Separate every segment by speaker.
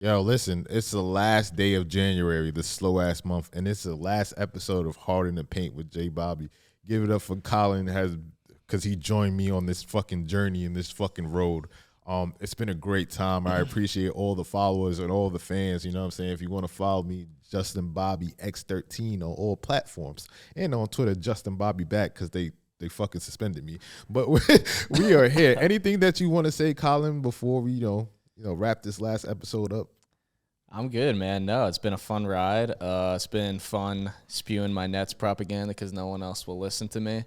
Speaker 1: Yo, listen, it's the last day of January, this slow ass month, and it's the last episode of Hard in the Paint with JBobby. Give it up for Colin because he joined me on this fucking journey in this fucking road. It's been a great time. I appreciate all the followers and all the fans. You know what I'm saying? If you want to follow me, Justin Bobby X13 on all platforms, and on Twitter, Justin Bobby back because they fucking suspended me. But we are here. Anything that you want to say, Colin, before we wrap this last episode up?
Speaker 2: I'm good, man. No, it's been a fun ride. It's been fun spewing my Nets propaganda because no one else will listen to me.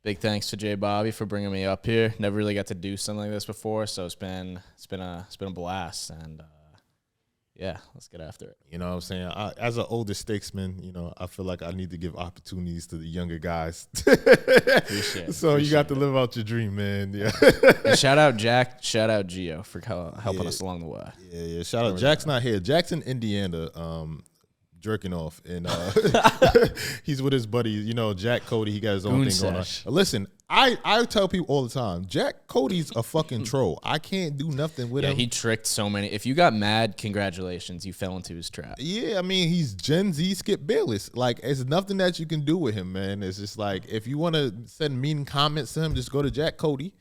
Speaker 2: Big thanks to JBobby for bringing me up here. Never really got to do something like this before, so it's been a blast. And yeah, let's get after it.
Speaker 1: You know what I'm saying? As an older statesman, I feel like I need to give opportunities to the younger guys.
Speaker 2: Appreciate
Speaker 1: you got to live out your dream, man. Yeah.
Speaker 2: And shout out Jack, shout out Gio for helping us along the way.
Speaker 1: Yeah. Shout out. Jack's not here. Jack's in Indiana, jerking off, and he's with his buddy, Jack Cody. He got his own thing going on. Listen, I tell people all the time, Jack Cody's a fucking troll. I can't do nothing with him.
Speaker 2: Yeah, he tricked so many. If you got mad, congratulations, you fell into his trap.
Speaker 1: Yeah, I mean, he's Gen Z Skip Bayless. Like, it's nothing that you can do with him, man. It's just like, if you want to send mean comments to him, just go to Jack Cody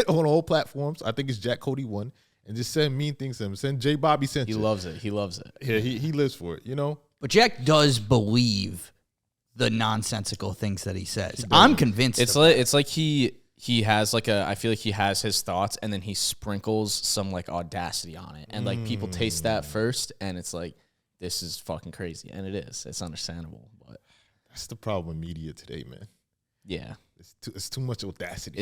Speaker 1: on all platforms. I think it's Jack Cody 1, and just send mean things to him. Send JBobby sent
Speaker 2: you. He loves it. He loves it.
Speaker 1: Yeah, he lives for it,
Speaker 3: But Jack does believe the nonsensical things that he says. I'm convinced.
Speaker 2: It's like he has I feel like he has his thoughts and then he sprinkles some like audacity on it. And like people taste that first and it's like, this is fucking crazy. And it is. It's understandable. But
Speaker 1: that's the problem with media today, man.
Speaker 2: Yeah.
Speaker 1: It's too much audacity.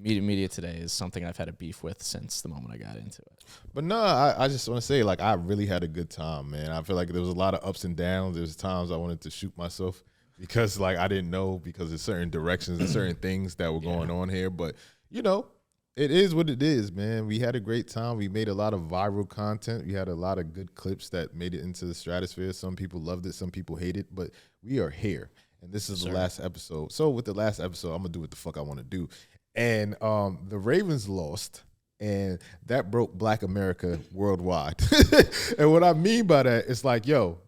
Speaker 2: Media today is something I've had a beef with since the moment I got into it.
Speaker 1: But no, I just want to say, like, I really had a good time, man. I feel like there was a lot of ups and downs. There was times I wanted to shoot myself because, like, I didn't know because of certain directions and certain things that were going on here. But, it is what it is, man. We had a great time. We made a lot of viral content. We had a lot of good clips that made it into the stratosphere. Some people loved it. Some people hated it. But we are here, and this is the last episode. So with the last episode, I'm going to do what the fuck I want to do. And the Ravens lost, and that broke Black America worldwide. And what I mean by that is like,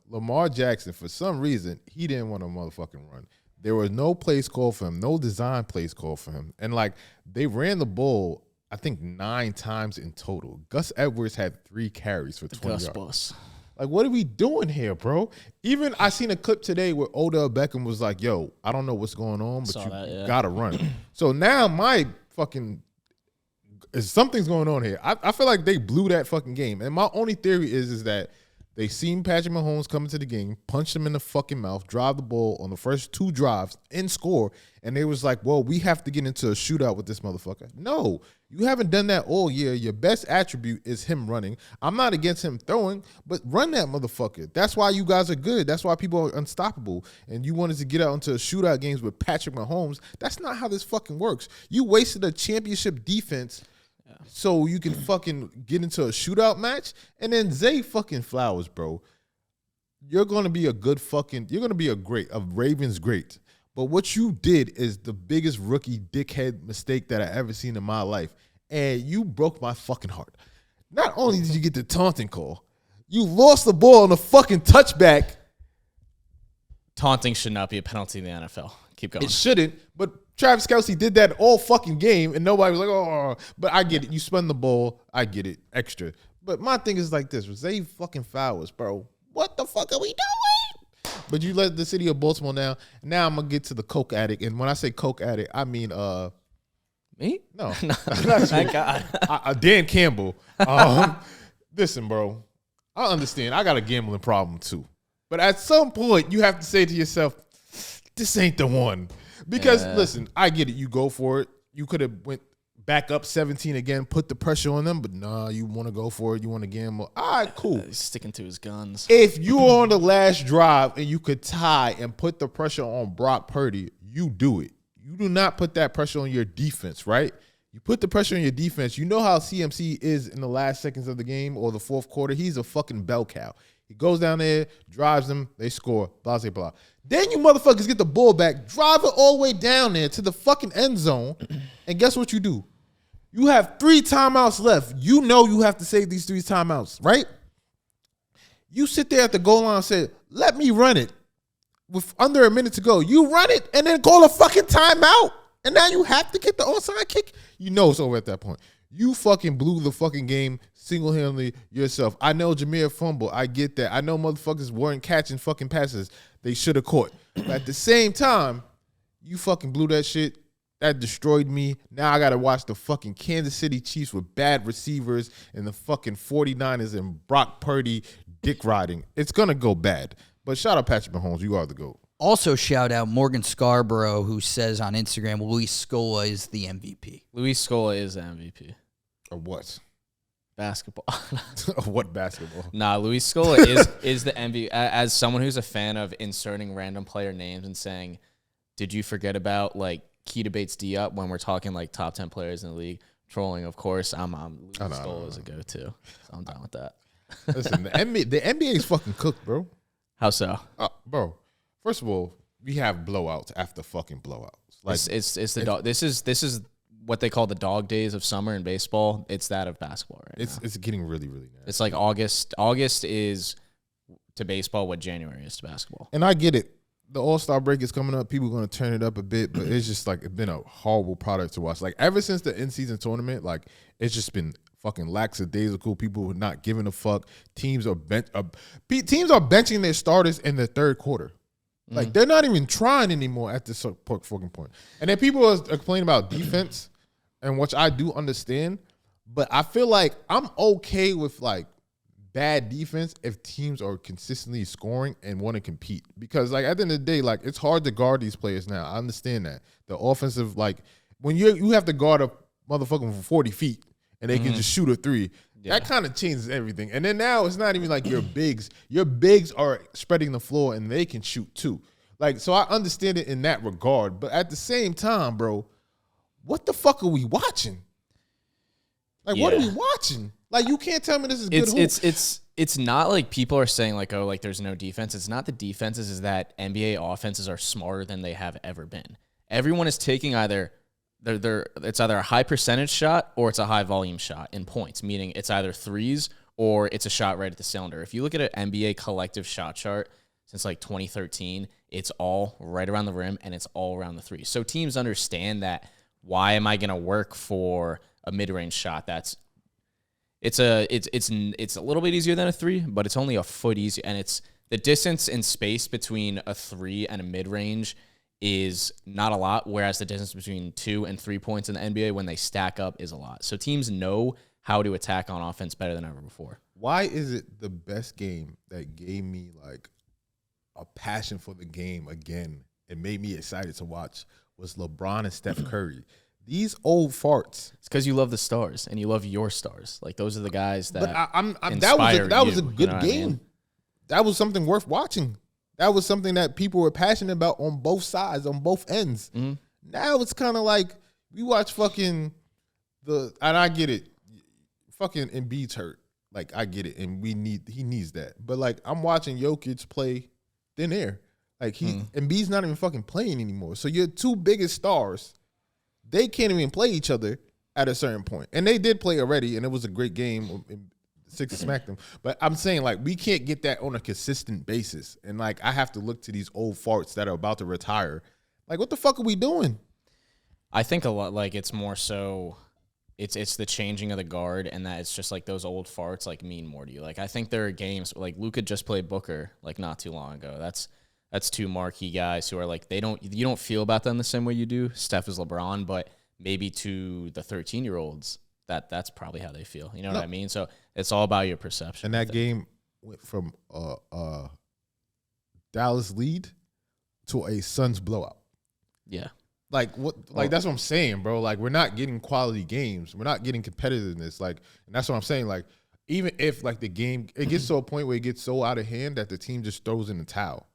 Speaker 1: Lamar Jackson, for some reason, he didn't want to motherfucking run. There was no plays called for him, no design plays called for him. And, like, they ran the ball, I think, 9 times in total. Gus Edwards had 3 carries for 20 yards.
Speaker 2: Boss.
Speaker 1: Like, what are we doing here, bro? Even I seen a clip today where Odell Beckham was like, yo, I don't know what's going on, but you got to run. So now something's going on here. I feel like they blew that fucking game. And my only theory is that they seen Patrick Mahomes come into the game, punch him in the fucking mouth, drive the ball on the first 2 drives and score. And they was like, well, we have to get into a shootout with this motherfucker. No, you haven't done that all year. Your best attribute is him running. I'm not against him throwing, but run that motherfucker. That's why you guys are good. That's why people are unstoppable. And you wanted to get out into shootout games with Patrick Mahomes. That's not how this fucking works. You wasted a championship defense so you can fucking get into a shootout match. And then Zay fucking Flowers, bro. You're going to be a Ravens great. But what you did is the biggest rookie dickhead mistake that I ever seen in my life. And you broke my fucking heart. Not only did you get the taunting call, you lost the ball on the fucking touchback.
Speaker 2: Taunting should not be a penalty in the NFL. Keep going.
Speaker 1: It shouldn't, but Travis Kelce did that all fucking game, and nobody was like, oh. But I get it. You spun the ball. I get it. Extra. But my thing is like this. Zay fucking Flowers, bro. What the fuck are we doing? But you let the city of Baltimore now. Now I'm going to get to the coke addict. And when I say coke addict, I mean,
Speaker 2: me?
Speaker 1: No.
Speaker 2: Thank God.
Speaker 1: Dan Campbell. Listen, bro. I understand. I got a gambling problem too. But at some point, you have to say to yourself, this ain't the one. Because, listen, I get it. You go for it. You could have went back up 17 again, put the pressure on them. But nah, you want to go for it. You want to gamble. All right, cool.
Speaker 2: He's sticking to his guns.
Speaker 1: If you're on the last drive and you could tie and put the pressure on Brock Purdy, you do it. You do not put that pressure on your defense, right? You put the pressure on your defense. You know how CMC is in the last seconds of the game or the fourth quarter. He's a fucking bell cow. He goes down there, drives them, they score, blah, blah, blah. Then you motherfuckers get the ball back, drive it all the way down there to the fucking end zone, and guess what you do? You have 3 timeouts left. You know you have to save these 3 timeouts, right? You sit there at the goal line and say, let me run it with under a minute to go. You run it and then call a fucking timeout. And now you have to get the onside kick. You know it's over at that point. You fucking blew the fucking game single-handedly yourself. I know Jameer fumbled. I get that. I know motherfuckers weren't catching fucking passes they should have caught. But at the same time, you fucking blew that shit. That destroyed me. Now I got to watch the fucking Kansas City Chiefs with bad receivers and the fucking 49ers and Brock Purdy dick riding. It's going to go bad. But shout out Patrick Mahomes. You are the GOAT.
Speaker 3: Also, shout out Morgan Scarborough, who says on Instagram, Luis Scola is the MVP.
Speaker 2: Luis Scola is the MVP.
Speaker 1: Of what?
Speaker 2: Basketball.
Speaker 1: Of what basketball?
Speaker 2: Nah, Luis Scola is the MVP. As someone who's a fan of inserting random player names and saying, did you forget about, like, Key Debates D-Up when we're talking, like, top 10 players in the league? Trolling, of course. Luis Scola is a go-to. So I'm down with that.
Speaker 1: Listen, the NBA is fucking cooked, bro.
Speaker 2: How so?
Speaker 1: Bro, first of all, we have blowouts after fucking blowouts. Like
Speaker 2: it's the dog. This is what they call the dog days of summer in baseball. It's that of basketball right now.
Speaker 1: It's getting really, really nasty.
Speaker 2: It's like August. August is to baseball what January is to basketball.
Speaker 1: And I get it. The All-Star break is coming up. People are going to turn it up a bit, but it's just like it's been a horrible product to watch. Like ever since the in-season tournament, like it's just been fucking lackadaisical. People who are not giving a fuck. Teams are benching their starters in the third quarter. Like they're not even trying anymore at this fucking point. And then people are complaining about defense, and which I do understand, but I feel like I'm okay with like bad defense if teams are consistently scoring and want to compete. Because like at the end of the day, like it's hard to guard these players now. I understand that. The offensive, like when you have to guard a motherfucker from 40 feet and they can just shoot a 3. Yeah. That kind of changes everything. And then now it's not even like your bigs. Your bigs are spreading the floor and they can shoot too. Like, so I understand it in that regard. But at the same time, bro, what the fuck are we watching? Like, what are we watching? Like, you can't tell me this is good hoop.
Speaker 2: It's not like people are saying like, oh, like there's no defense. It's not the defenses, is that NBA offenses are smarter than they have ever been. Everyone is taking it's either a high percentage shot or it's a high volume shot in points, meaning it's either threes or it's a shot right at the cylinder. If you look at an NBA collective shot chart since like 2013, it's all right around the rim and it's all around the three. So teams understand that. Why am I going to work for a mid-range shot it's a little bit easier than a 3, but it's only a foot easier, and it's the distance in space between a 3 and a mid-range is not a lot, whereas the distance between 2 and 3 points in the NBA when they stack up is a lot. So teams know how to attack on offense better than ever before.
Speaker 1: Why is it the best game that gave me like a passion for the game again and made me excited to watch was LeBron and Steph Curry? These old farts.
Speaker 2: It's because you love the stars and you love your stars. Like those are the guys that.
Speaker 1: But that was a good game. I mean? That was something worth watching. That was something that people were passionate about on both sides, on both ends. Mm-hmm. Now it's kind of like we watch fucking and I get it. Fucking Embiid's hurt. Like I get it, and he needs that. But like I'm watching Jokic play thin air. Like Embiid's not even fucking playing anymore. So your two biggest stars, they can't even play each other at a certain point. And they did play already, and it was a great game. Sixers smacked them. But I'm saying, like, we can't get that on a consistent basis. And, like, I have to look to these old farts that are about to retire. Like, what the fuck are we doing?
Speaker 2: I think a lot, like, it's more so it's the changing of the guard, and that it's just, like, those old farts, like, mean more to you. Like, I think there are games, like, Luka just played Booker, like, not too long ago. That's two marquee guys who are like, you don't feel about them the same way you do. Steph is LeBron, but maybe to the 13-year-olds, that's probably how they feel. You know what I mean? So it's all about your perception.
Speaker 1: And that game went from Dallas lead to a Suns blowout.
Speaker 2: Yeah.
Speaker 1: Like what? Like that's what I'm saying, bro. Like we're not getting quality games. We're not getting competitiveness. Like, and that's what I'm saying. Like even if like the game, it gets to a point where it gets so out of hand that the team just throws in the towel.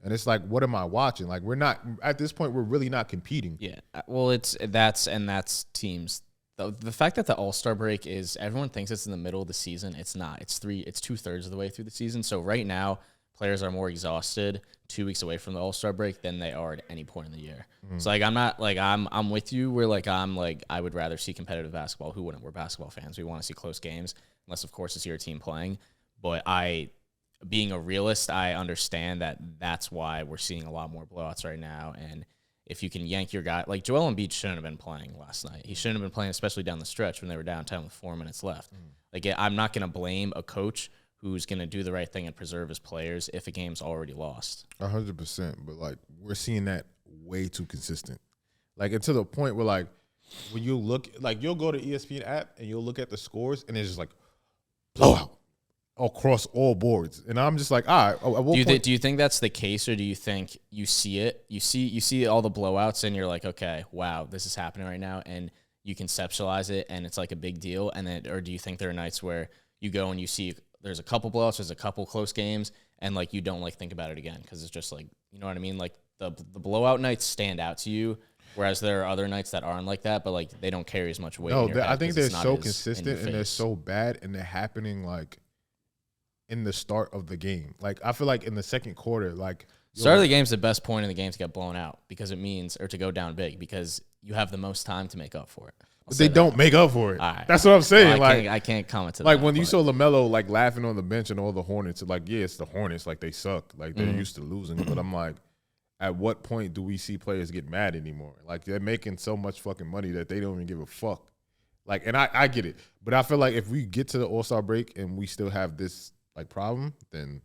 Speaker 1: And it's like, what am I watching? Like, we're not at this point. We're really not competing.
Speaker 2: Yeah. Well, that's teams. The fact that the All-Star break is, everyone thinks it's in the middle of the season. It's not. It's 2/3 of the way through the season. So right now, players are more exhausted 2 weeks away from the All-Star break than they are at any point in the year. So like I'm not like I'm with you where like I'm like I would rather see competitive basketball. Who wouldn't? We're basketball fans. We want to see close games, unless of course it's your team playing. But being a realist, I understand that that's why we're seeing a lot more blowouts right now. And if you can yank your guy, like Joel Embiid shouldn't have been playing last night. He shouldn't have been playing, especially down the stretch when they were down 10 with 4 minutes left. Like I'm not going to blame a coach who's going to do the right thing and preserve his players if a game's already lost.
Speaker 1: 100%. But, like, we're seeing that way too consistent. Like, and to the point where, like, when you look, like, you'll go to ESPN app and you'll look at the scores and it's just like, blowout across all boards. And I'm just like, all right.
Speaker 2: Do you think that's the case, or do you think you see it? You see all the blowouts and you're like, okay, wow, this is happening right now, and you conceptualize it and it's like a big deal. And then, or do you think there are nights where you go and you see there's a couple blowouts, there's a couple close games, and like you don't like think about it again because it's just like, you know what I mean? Like the blowout nights stand out to you, whereas there are other nights that aren't like that, but like they don't carry as much weight.
Speaker 1: No,
Speaker 2: in your head
Speaker 1: I think they're so
Speaker 2: as
Speaker 1: consistent and they're so bad, and they're happening like in the start of the game. Like I feel like in the second quarter, like
Speaker 2: start of the game is the best point in the game to get blown out because it means, or to go down big because you have the most time to make up for it.
Speaker 1: But they don't make up for it.
Speaker 2: Right.
Speaker 1: That's what I'm saying.
Speaker 2: Well, I can't comment to
Speaker 1: like
Speaker 2: that.
Speaker 1: when you saw LaMelo like laughing on the bench and all the Hornets, like, yeah, it's the Hornets. Like they suck. Like they're used to losing. But I'm like, at what point do we see players get mad anymore? Like they're making so much fucking money that they don't even give a fuck. Like, and I get it. But I feel like if we get to the All-Star break and we still have this like problem, then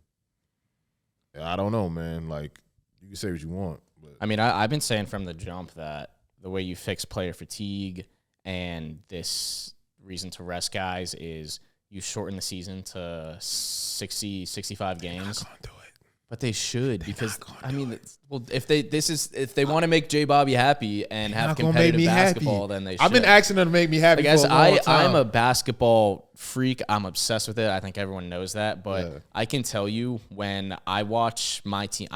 Speaker 1: I don't know, man. Like you can say what you want. But
Speaker 2: I mean, I've been saying from the jump that the way you fix player fatigue and this reason to rest guys is you shorten the season to 60, 65 games.
Speaker 1: They're not gonna do it.
Speaker 2: But they should, because I mean, well, if they want to make JBobby happy and have competitive basketball, then they should.
Speaker 1: I've been asking them to make me happy.
Speaker 2: I guess
Speaker 1: for a long time.
Speaker 2: I'm a basketball freak. I'm obsessed with it. I think everyone knows that. But
Speaker 1: Yeah.
Speaker 2: I can tell you when I watch my team,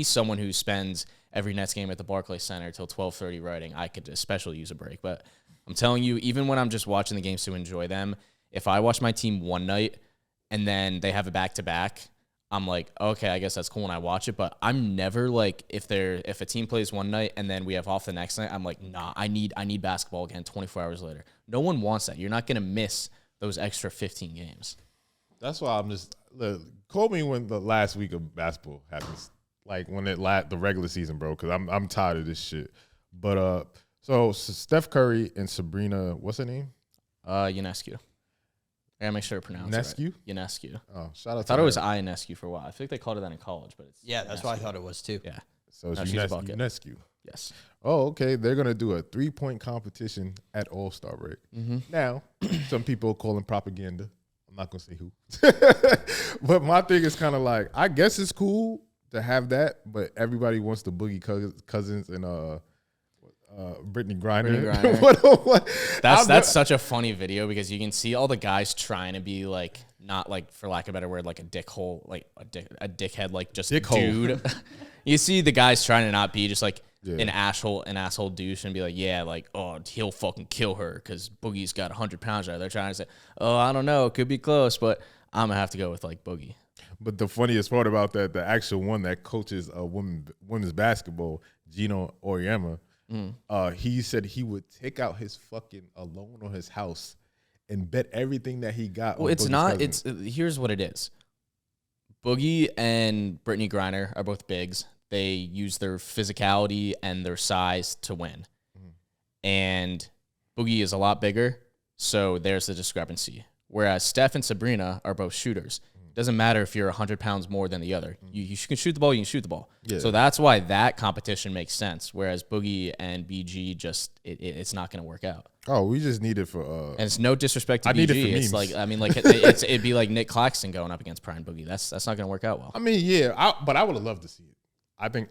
Speaker 2: someone who spends every Nets game at the Barclays Center till 12:30 writing, I could especially use a break. But I'm telling you, even when I'm just watching the games to enjoy them, if I watch my team one night and then they have a back-to-back, I'm like, okay, I guess that's cool when I watch it, but I'm never like, if a team plays one night and then we have off the next night, I'm like, nah, I need basketball again 24 hours later. No one wants that. You're not going to miss those extra 15 games.
Speaker 1: That's why I'm just call me when the last week of basketball happens, like when the regular season, bro, because I'm tired of this shit. But so Steph Curry and Sabrina, what's her name?
Speaker 2: Ionescu. I gotta make sure to pronounce it right. Ionescu.
Speaker 1: Oh, shout out!
Speaker 2: I thought it was Ionescu for a while. I think they called it that in college, but it's
Speaker 3: that's what I thought it was too.
Speaker 2: Yeah.
Speaker 1: So it's Ionescu.
Speaker 2: Yes.
Speaker 1: Oh, okay. They're gonna do a 3-point competition at All-Star break. Now, some people call it propaganda. I'm not gonna say who, but my thing is kind of like, I guess it's cool to have that, but everybody wants the Boogie Cousins and Brittany Griner. what?
Speaker 2: That's such a funny video because you can see all the guys trying to be like, not like, for lack of a better word, like a dickhole, like a dickhead, like just dude. You see the guys trying to not be just like an asshole douche and be like, yeah, like, oh, he'll fucking kill her because Boogie's got 100 pounds right. They're trying to say, oh, I don't know, it could be close, but I'm gonna have to go with like Boogie.
Speaker 1: But the funniest part about that, the actual one that coaches women's basketball, Gino Auriemma, he said he would take out his fucking loan on his house and bet everything that he got.
Speaker 2: Well,
Speaker 1: on
Speaker 2: it's
Speaker 1: Boogie's
Speaker 2: not.
Speaker 1: cousin.
Speaker 2: Here's what it is. Boogie and Brittany Griner are both bigs. They use their physicality and their size to win. And Boogie is a lot bigger, so there's the discrepancy. Whereas Steph and Sabrina are both shooters. Doesn't matter if you're 100 pounds more than the other. You can shoot the ball, you can shoot the ball. Yeah. So that's why that competition makes sense. Whereas Boogie and BG it's not going to work out.
Speaker 1: Oh, we just need it for.
Speaker 2: And it's no disrespect to BG.
Speaker 1: Need it for
Speaker 2: it's
Speaker 1: memes.
Speaker 2: like, I mean, like it'd be like Nick Claxton going up against Prime Boogie. That's not going to work out well.
Speaker 1: I mean, yeah, but I would have loved to see it. I think.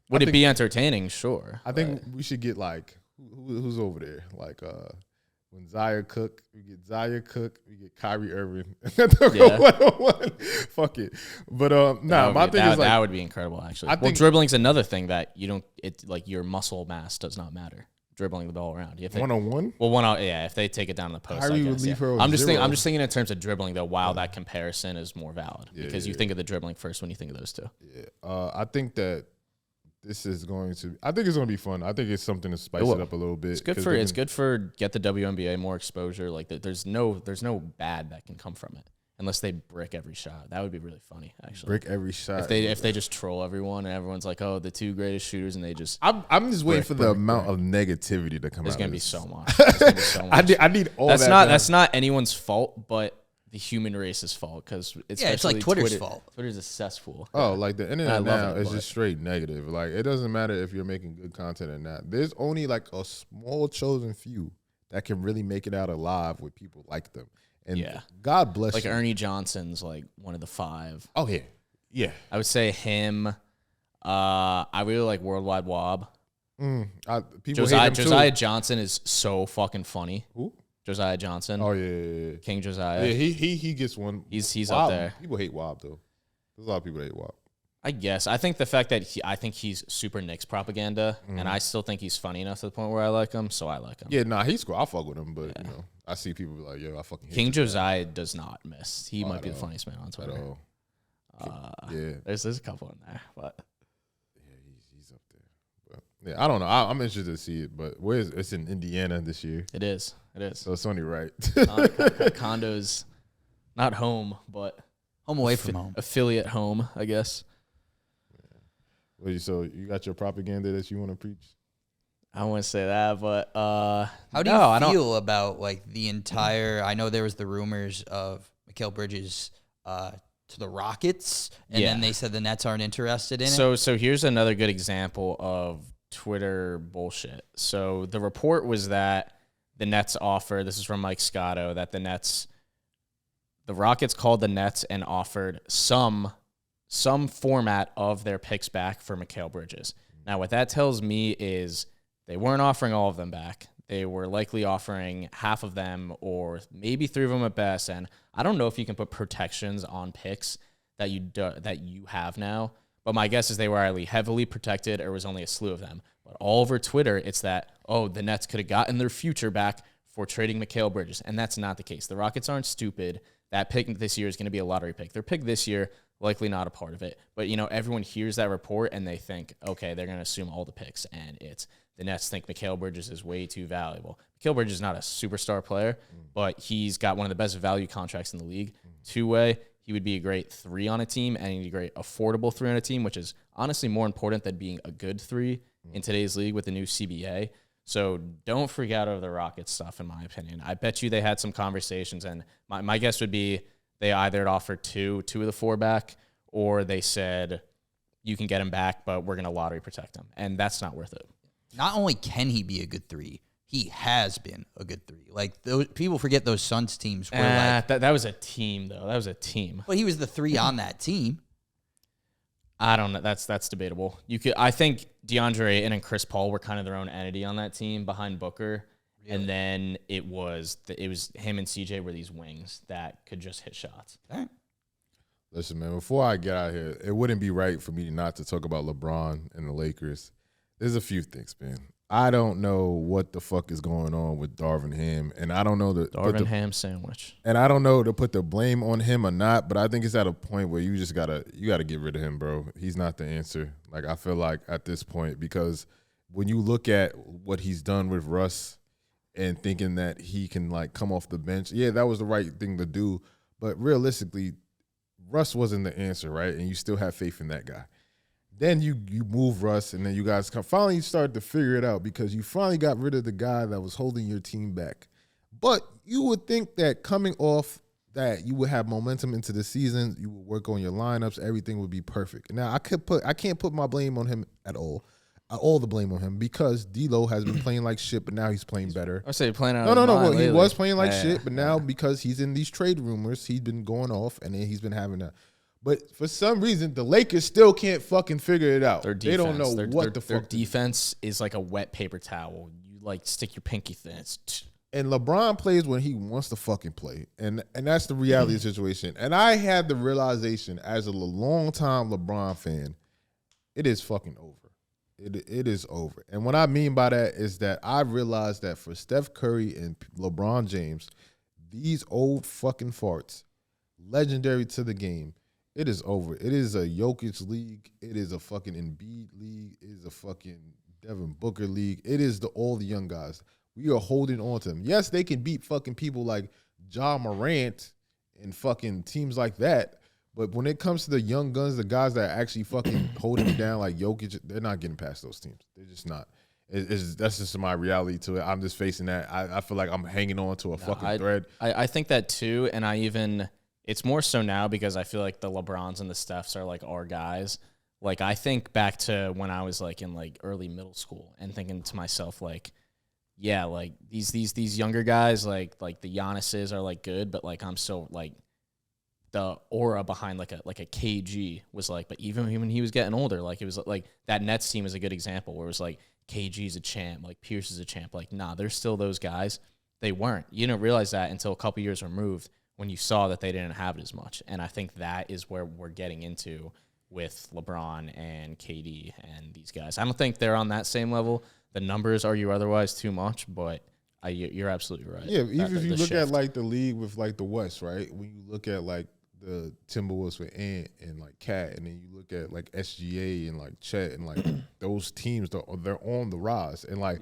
Speaker 2: Would it be entertaining? Sure.
Speaker 1: I think we should get like who's over there, like when Zaya Cook, we get Kyrie Irving. Fuck it. But my thing is like,
Speaker 2: that would be incredible actually. Dribbling's another thing that you don't. It like your muscle mass does not matter. dribbling the ball around. You think
Speaker 1: 1-on-1?
Speaker 2: Well, if they take it down the post,
Speaker 1: Kyrie
Speaker 2: I
Speaker 1: would
Speaker 2: guess,
Speaker 1: leave her
Speaker 2: I'm just
Speaker 1: zero.
Speaker 2: thinking in terms of dribbling though. Wow, that comparison is more valid because you think of the dribbling first when you think of those two.
Speaker 1: Yeah, I think that this is going to. I think it's going to be fun. I think it's something to spice it up a little bit.
Speaker 2: It's good for get the WNBA more exposure. Like there's no bad that can come from it. Unless they brick every shot. That would be really funny, actually.
Speaker 1: Brick every shot.
Speaker 2: If they just troll everyone and everyone's like, oh, the two greatest shooters, and they just
Speaker 1: I'm just waiting for the amount of negativity to come
Speaker 2: there's
Speaker 1: out.
Speaker 2: Gonna be so much. There's gonna be so much.
Speaker 1: I need all
Speaker 2: that's
Speaker 1: that.
Speaker 2: That's not anyone's fault, but the human race's fault because
Speaker 3: it's like Twitter's fault.
Speaker 2: Twitter's a cesspool.
Speaker 1: Oh, like the internet now is
Speaker 2: but
Speaker 1: just straight negative. Like it doesn't matter if you're making good content or not. There's only like a small chosen few that can really make it out alive with people like them. And God bless
Speaker 2: like
Speaker 1: you.
Speaker 2: Ernie Johnson's like one of the 5.
Speaker 1: Oh yeah.
Speaker 2: I would say him. I really like Worldwide Wob. Josiah Johnson is so fucking funny.
Speaker 1: Who?
Speaker 2: Josiah Johnson.
Speaker 1: Oh yeah.
Speaker 2: King Josiah.
Speaker 1: Yeah, he gets one.
Speaker 2: He's
Speaker 1: Wob,
Speaker 2: up there.
Speaker 1: People hate Wob though. There's a lot of people that hate Wob.
Speaker 2: I guess. I think the fact that he's super Knicks propaganda, and I still think he's funny enough to the point where I like him, so I like him.
Speaker 1: Yeah, nah, he's cool. I fuck with him, but you know, I see people be like, yo, I fucking hate
Speaker 2: King
Speaker 1: this guy.
Speaker 2: Josiah does not miss. He might be the funniest man on Twitter.
Speaker 1: At all.
Speaker 2: There's a couple in there, but
Speaker 1: yeah, he's up there. But yeah, I don't know. I'm interested to see it, but it's in Indiana this year.
Speaker 2: It is.
Speaker 1: So it's only right.
Speaker 2: Condo's not home, but
Speaker 3: home away from home.
Speaker 2: Affiliate home, I guess.
Speaker 1: Yeah. So you got your propaganda that you want to preach?
Speaker 2: I wouldn't say that, but
Speaker 3: how do you feel about like the entire? I know there was the rumors of Mikal Bridges to the Rockets, and then they said the Nets aren't interested in it.
Speaker 2: So here's another good example of Twitter bullshit. So the report was that the Nets offer. This is from Mike Scotto. That the Rockets called the Nets and offered some format of their picks back for Mikal Bridges. Now, what that tells me is they weren't offering all of them back. They were likely offering half of them or maybe 3 of them at best. And I don't know if you can put protections on picks that you have now. But my guess is they were either heavily protected or was only a slew of them. But all over Twitter, it's that, the Nets could have gotten their future back for trading Mikal Bridges. And that's not the case. The Rockets aren't stupid. That pick this year is going to be a lottery pick. Their pick this year, likely not a part of it. But, everyone hears that report and they think, okay, they're going to assume all the picks. And it's the Nets think Mikal Bridges is way too valuable. Mikal Bridges is not a superstar player, but he's got one of the best value contracts in the league. Two-way, he would be a great 3 on a team and he'd be a great affordable 3 on a team, which is honestly more important than being a good 3 in today's league with the new CBA. So don't freak out over the Rockets stuff, in my opinion. I bet you they had some conversations, and my guess would be they either offered two of the 4 back, or they said, you can get him back, but we're going to lottery protect him. And that's not worth it.
Speaker 3: Not only can he be a good 3, he has been a good 3. Like, those people forget those Suns teams were like...
Speaker 2: That was a team, though. That was a team.
Speaker 3: But he was the 3 on that team.
Speaker 2: I don't know. That's debatable. I think DeAndre Ayton and Chris Paul were kind of their own entity on that team behind Booker, and then it was him and CJ were these wings that could just hit shots.
Speaker 3: All right.
Speaker 1: Listen, man. Before I get out here, it wouldn't be right for me not to talk about LeBron and the Lakers. There's a few things, man. I don't know what the fuck is going on with Darvin Ham, and I don't know
Speaker 2: the Ham sandwich.
Speaker 1: And I don't know to put the blame on him or not, but I think it's at a point where you just gotta get rid of him, bro. He's not the answer. Like, I feel like at this point, because when you look at what he's done with Russ and thinking that he can like come off the bench, yeah, that was the right thing to do. But realistically, Russ wasn't the answer, right? And you still have faith in that guy. Then you move Russ, and then you guys finally start to figure it out because you finally got rid of the guy that was holding your team back. But you would think that coming off that, you would have momentum into the season, you would work on your lineups, everything would be perfect. Now, I can't put my blame on him at all. All the blame on him because D'Lo has been playing like shit, but now he's playing better.
Speaker 2: I say playing out.
Speaker 1: No. Well, he was playing like shit, but now because he's in these trade rumors, he's been going off, and then he's been having a. But for some reason, the Lakers still can't fucking figure it out. They don't know what the fuck.
Speaker 2: Their defense is like a wet paper towel. You like stick your pinky thin.
Speaker 1: And LeBron plays when he wants to fucking play. And that's the reality of the situation. And I had the realization as a long-time LeBron fan, it is fucking over. It is over. And what I mean by that is that I realized that for Steph Curry and LeBron James, these old fucking farts, legendary to the game, it is over. It is a Jokic league. It is a fucking Embiid league. It is a fucking Devin Booker league. It is all the young guys. We are holding on to them. Yes, they can beat fucking people like Ja Morant and fucking teams like that. But when it comes to the young guns, the guys that are actually fucking holding it down like Jokic, they're not getting past those teams. They're just not. That's just my reality to it. I'm just facing that. I feel like I'm hanging on to a fucking thread.
Speaker 2: I think that too, and it's more so now because I feel like the LeBrons and the Stephs are like our guys. Like I think back to when I was like in like early middle school and thinking to myself like, yeah, like these younger guys like the Giannis's are like good, but like I'm still like the aura behind like a KG was like, but even when he was getting older, like it was like that Nets team is a good example where it was like KG's a champ, like Pierce is a champ. Like, nah, they're still those guys. They weren't. You didn't realize that until a couple years removed when you saw that they didn't have it as much. And I think that is where we're getting into with LeBron and KD and these guys. I don't think they're on that same level. The numbers argue otherwise too much, but you're absolutely right.
Speaker 1: Yeah, even if you look at like the league with like the West, right? When you look at like the Timberwolves with Ant and like Cat, and then you look at like SGA and like Chet and like those teams, they're on the rise. And like,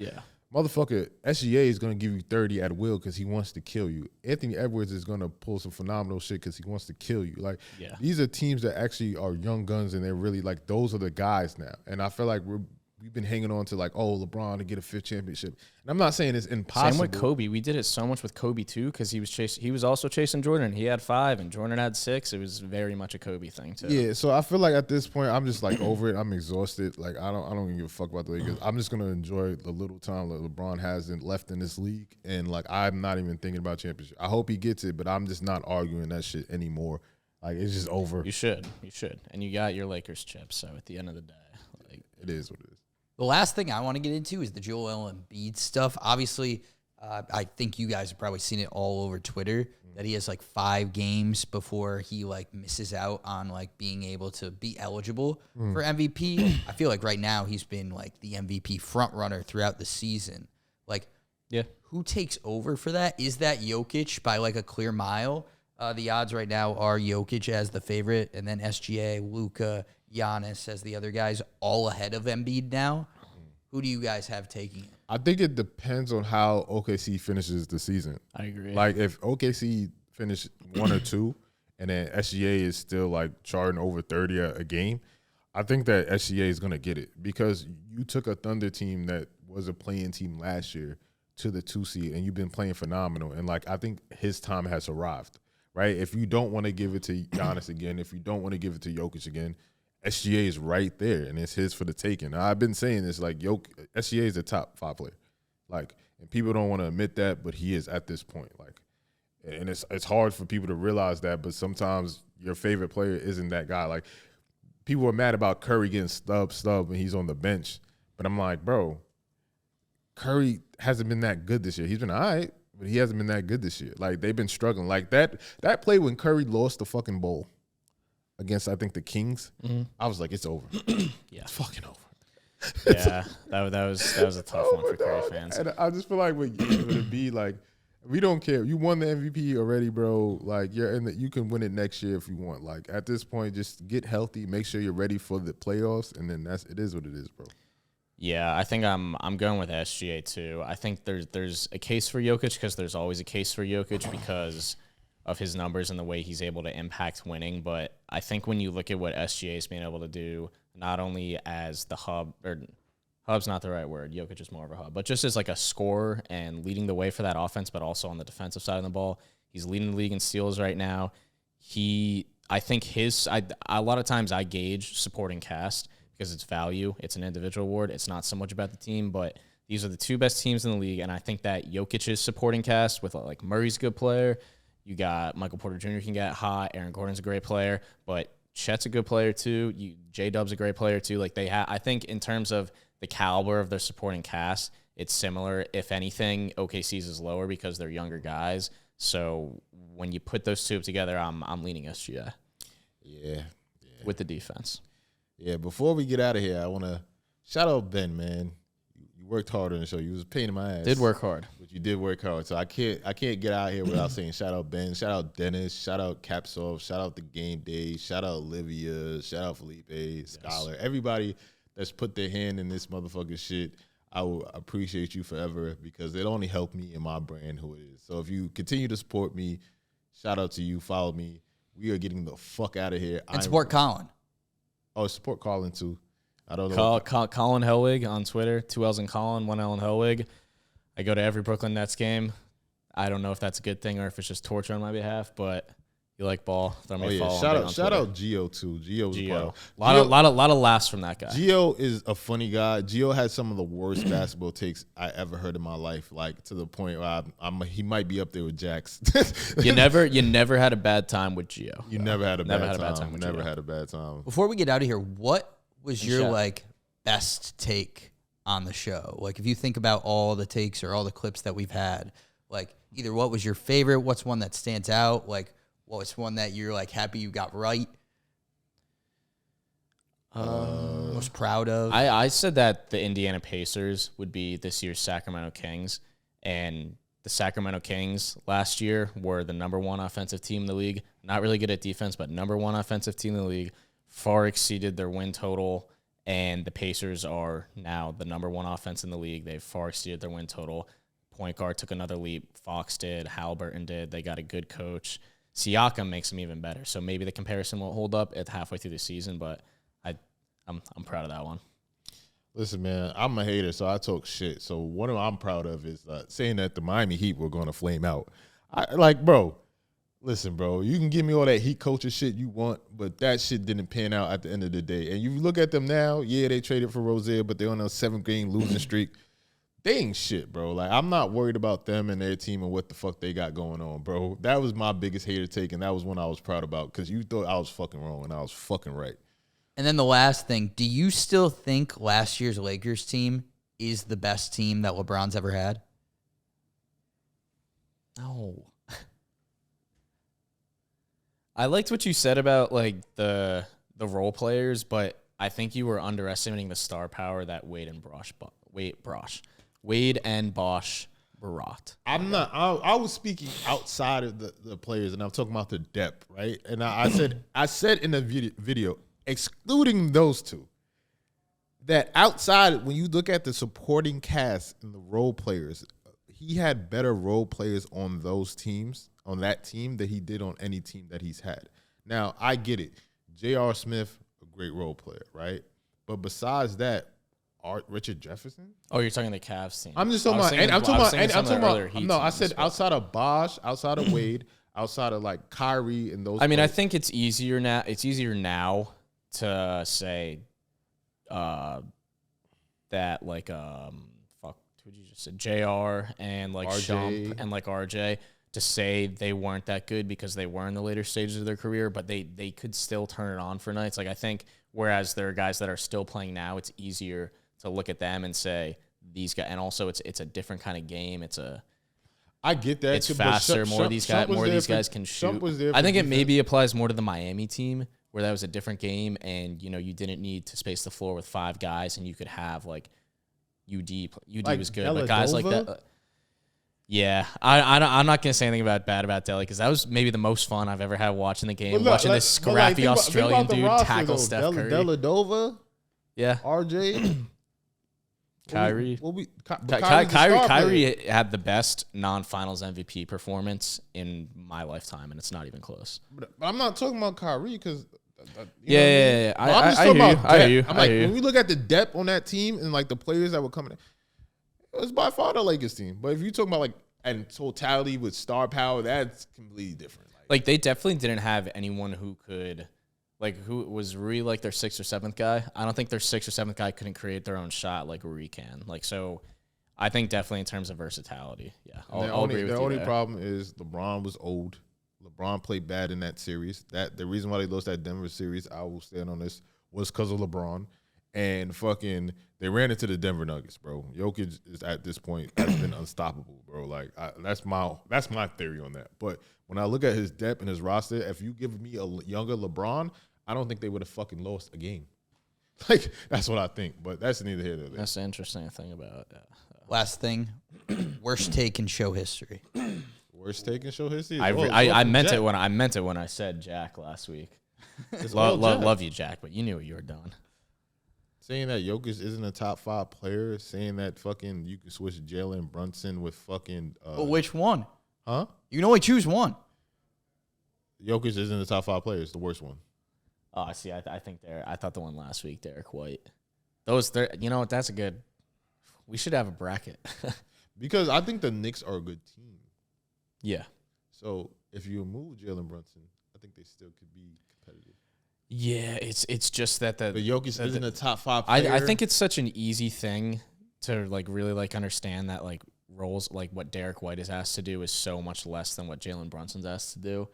Speaker 1: motherfucker, SGA is going to give you 30 at will because he wants to kill you. Anthony Edwards is going to pull some phenomenal shit because he wants to kill you. Like, these are teams that actually are young guns, and they're really like, those are the guys now. And I feel like we've been hanging on to like, oh, LeBron to get a 5th championship. And I'm not saying it's impossible.
Speaker 2: Same with Kobe. We did it so much with Kobe too because he was also chasing Jordan. He had 5 and Jordan had 6. It was very much a Kobe thing too.
Speaker 1: Yeah, so I feel like at this point I'm just like over it. I'm exhausted. Like I don't even give a fuck about the Lakers. I'm just gonna enjoy the little time that LeBron has left in this league, and like I'm not even thinking about championship. I hope he gets it, but I'm just not arguing that shit anymore. Like it's just over.
Speaker 2: You should, and you got your Lakers chip. So at the end of the day, like
Speaker 1: it is what it is.
Speaker 3: The last thing I want to get into is the Joel Embiid stuff. Obviously, I think you guys have probably seen it all over Twitter that he has like 5 games before he like misses out on like being able to be eligible for MVP. I feel like right now he's been like the MVP front runner throughout the season. Like, who takes over for that? Is that Jokic by like a clear mile? The odds right now are Jokic as the favorite, and then SGA, Luka, Giannis as the other guys, all ahead of Embiid now. Who do you guys have taking it?
Speaker 1: I think it depends on how OKC finishes the season.
Speaker 2: I agree.
Speaker 1: Like if OKC finish 1 or 2, and then SGA is still like charting over 30 a game, I think that SGA is gonna get it because you took a Thunder team that was a playing team last year to the 2 seed, and you've been playing phenomenal. And like I think his time has arrived. Right? If you don't want to give it to Giannis again, if you don't want to give it to Jokic again, SGA is right there, and it's his for the taking. Now, I've been saying this, like, SGA is a top 5 player. Like, and people don't want to admit that, but he is at this point. Like, and it's hard for people to realize that, but sometimes your favorite player isn't that guy. Like, people are mad about Curry getting stubbed when he's on the bench. But I'm like, bro, Curry hasn't been that good this year. He's been all right, but he hasn't been that good this year. Like, they've been struggling. Like, that play when Curry lost the fucking bowl against, I think, the Kings, I was like, it's over. It's fucking over.
Speaker 2: Yeah, that was a tough one for Curry fans.
Speaker 1: And I just feel like with it be like, we don't care. You won the MVP already, bro. Like, you can win it next year if you want. Like, at this point, just get healthy, make sure you're ready for the playoffs, and then it is what it is, bro.
Speaker 2: Yeah, I think I'm going with SGA too. I think there's a case for Jokic because there's always a case for Jokic because of his numbers and the way he's able to impact winning. But I think when you look at what SGA is being able to do, not only as the hub, or hub's not the right word, Jokic is more of a hub, but just as like a scorer and leading the way for that offense, but also on the defensive side of the ball. He's leading the league in steals right now. I think a lot of times I gauge supporting cast because it's value. It's an individual award. It's not so much about the team, but these are the 2 best teams in the league. And I think that Jokic's supporting cast with like Murray's a good player. You got Michael Porter Jr. can get hot. Aaron Gordon's a great player, but Chet's a good player too. J-Dub's a great player too. Like I think in terms of the caliber of their supporting cast, it's similar. If anything, OKC's is lower because they're younger guys. So when you put those 2 together, I'm leaning SGA.
Speaker 1: Yeah.
Speaker 2: With the defense.
Speaker 1: Yeah. Before we get out of here, I want to shout out Ben, man. You worked hard on the show. You was a pain in my ass.
Speaker 2: Did work hard.
Speaker 1: But you did work hard. So I can't get out here without saying shout out Ben, shout out Dennis, shout out Capsoft, shout out the Game Day, shout out Olivia, shout out Felipe, Scholar, everybody that's put their hand in this motherfucking shit. I will appreciate you forever because it only helped me and my brand who it is. So if you continue to support me, shout out to you. Follow me. We are getting the fuck out of here.
Speaker 3: And support Colin.
Speaker 1: Oh, support Colin too. I don't know.
Speaker 2: Colin Hellwig on Twitter. 2 L's in Colin, 1 L in Hellwig. I go to every Brooklyn Nets game. I don't know if that's a good thing or if it's just torture on my behalf, but you like ball. Throw me a follow.
Speaker 1: Shout out Gio too. Gio.
Speaker 2: A lot of laughs from that guy.
Speaker 1: Gio is a funny guy. Gio had some of the worst basketball takes I ever heard in my life, like to the point where he might be up there with Jax.
Speaker 2: You never had a bad time with Gio.
Speaker 1: You never had a bad time.
Speaker 2: With
Speaker 1: Never
Speaker 2: Gio.
Speaker 1: had a bad time.
Speaker 3: Before we get out of here, what was your like best take on the show? Like if you think about all the takes or all the clips that we've had, like either what was your favorite, what's one that stands out, like what's one that you're like happy you got right? Most proud of?
Speaker 2: I said that the Indiana Pacers would be this year's Sacramento Kings, and the Sacramento Kings last year were the number 1 offensive team in the league. Not really good at defense, but number 1 offensive team in the league. Far exceeded their win total, and the Pacers are now the number 1 offense in the league. They've far exceeded their win total. Point guard took another leap. Fox did. Halliburton did. They got a good coach. Siakam makes them even better. So maybe the comparison won't hold up at halfway through the season, but I'm proud of that one.
Speaker 1: Listen, man, I'm a hater, so I talk shit. So what I'm proud of is saying that the Miami Heat were going to flame out. Bro, listen, bro, you can give me all that Heat culture shit you want, but that shit didn't pan out at the end of the day. And you look at them now, yeah, they traded for Rozier, but they're on a 7-game losing streak. They ain't shit, bro. Like, I'm not worried about them and their team and what the fuck they got going on, bro. That was my biggest hater take, and that was one I was proud about because you thought I was fucking wrong, and I was fucking right.
Speaker 3: And then the last thing, do you still think last year's Lakers team is the best team that LeBron's ever had?
Speaker 2: No. I liked what you said about like the role players, but I think you were underestimating the star power that Wade and Bosh brought.
Speaker 1: I'm not. I was speaking outside of the players, and I'm talking about the depth, right? And I said in the video, excluding those two, that outside when you look at the supporting cast and the role players, he had better role players on those teams, on that team, than he did on any team that he's had. Now I get it. J.R. Smith, a great role player, right? But besides that, Richard Jefferson.
Speaker 2: Oh, you're talking the Cavs team.
Speaker 1: I'm just talking about. No, I said outside of Bosh, outside of Wade, outside of like Kyrie and those.
Speaker 2: I mean,
Speaker 1: players.
Speaker 2: I think it's easier now. It's easier now to say that like what did you just say? JR and like
Speaker 1: RJ.
Speaker 2: Shump and like RJ to say they weren't that good because they were in the later stages of their career, but they could still turn it on for nights. Like I think whereas there are guys that are still playing now, it's easier to look at them and say these guys, and also it's a different kind of game.
Speaker 1: I get that.
Speaker 2: It's faster. More of these guys can shoot. I think it maybe applies more to the Miami team where that was a different game, and you didn't need to space the floor with 5 guys, and you could have like UD
Speaker 1: like
Speaker 2: was good,
Speaker 1: Deladova?
Speaker 2: but guys like that. Yeah, I'm not gonna say anything bad about Delly because that was maybe the most fun I've ever had watching the game. Watching this scrappy Australian dude tackle Steph Curry.
Speaker 1: Deladova,
Speaker 2: yeah,
Speaker 1: RJ.
Speaker 2: Kyrie. Kyrie had the best non-finals MVP performance in my lifetime, and it's not even close.
Speaker 1: But I'm not talking about Kyrie because.
Speaker 2: Yeah.
Speaker 1: I hear you. I'm like, when we look at the depth on that team and like the players that were coming in, it was by far the Lakers team. But if you're talking about like in totality with star power, that's completely different.
Speaker 2: Like they definitely didn't have anyone who could. Like, who was Rui like their 6th or 7th guy? I don't think their 6th or 7th guy couldn't create their own shot like Rui can. Like, so I think definitely in terms of versatility, yeah. I'll agree with you.
Speaker 1: The only problem is LeBron was old. LeBron played bad in that series. That the reason why they lost that Denver series, I will stand on this, was because of LeBron. And fucking, they ran into the Denver Nuggets, bro. Jokic is at this point has been unstoppable, bro. Like that's my theory on that. But when I look at his depth and his roster, if you give me a younger LeBron, I don't think they would have fucking lost a game. Like that's what I think. But that's neither here nor there.
Speaker 2: That's the interesting thing about it.
Speaker 3: Last thing, worst take in show history.
Speaker 1: Worst take in show history.
Speaker 2: I meant it when I said Jack last week. Love you, Jack, but you knew what you were doing.
Speaker 1: Saying that Jokic isn't a top 5 player, saying that fucking you can switch Jalen Brunson with fucking.
Speaker 3: But which one?
Speaker 1: Huh?
Speaker 3: You can only choose one.
Speaker 1: Jokic isn't a top 5 player. It's the worst one.
Speaker 2: Oh, I see. I think I thought the one last week, Derek White. Those, you know what? That's a good. We should have a bracket.
Speaker 1: Because I think the Knicks are a good team.
Speaker 2: Yeah.
Speaker 1: So if you remove Jalen Brunson, I think they still could be competitive.
Speaker 2: Yeah, it's just that
Speaker 1: But Jokic isn't a top 5 player.
Speaker 2: I think it's such an easy thing to like really like understand that like roles like what Derek White is asked to do is so much less than what Jalen Brunson's asked to do.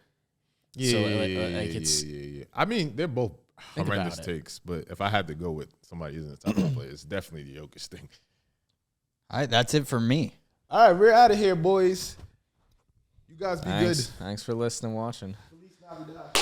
Speaker 1: Yeah,
Speaker 2: So,
Speaker 1: yeah. I mean, they're both horrendous takes, but if I had to go with somebody who isn't a top 5 player, it's definitely the Jokic thing.
Speaker 3: All right, that's it for me.
Speaker 1: All right, we're out of here, boys. You guys be good.
Speaker 2: Thanks for listening and watching.
Speaker 1: Feliz Navidad.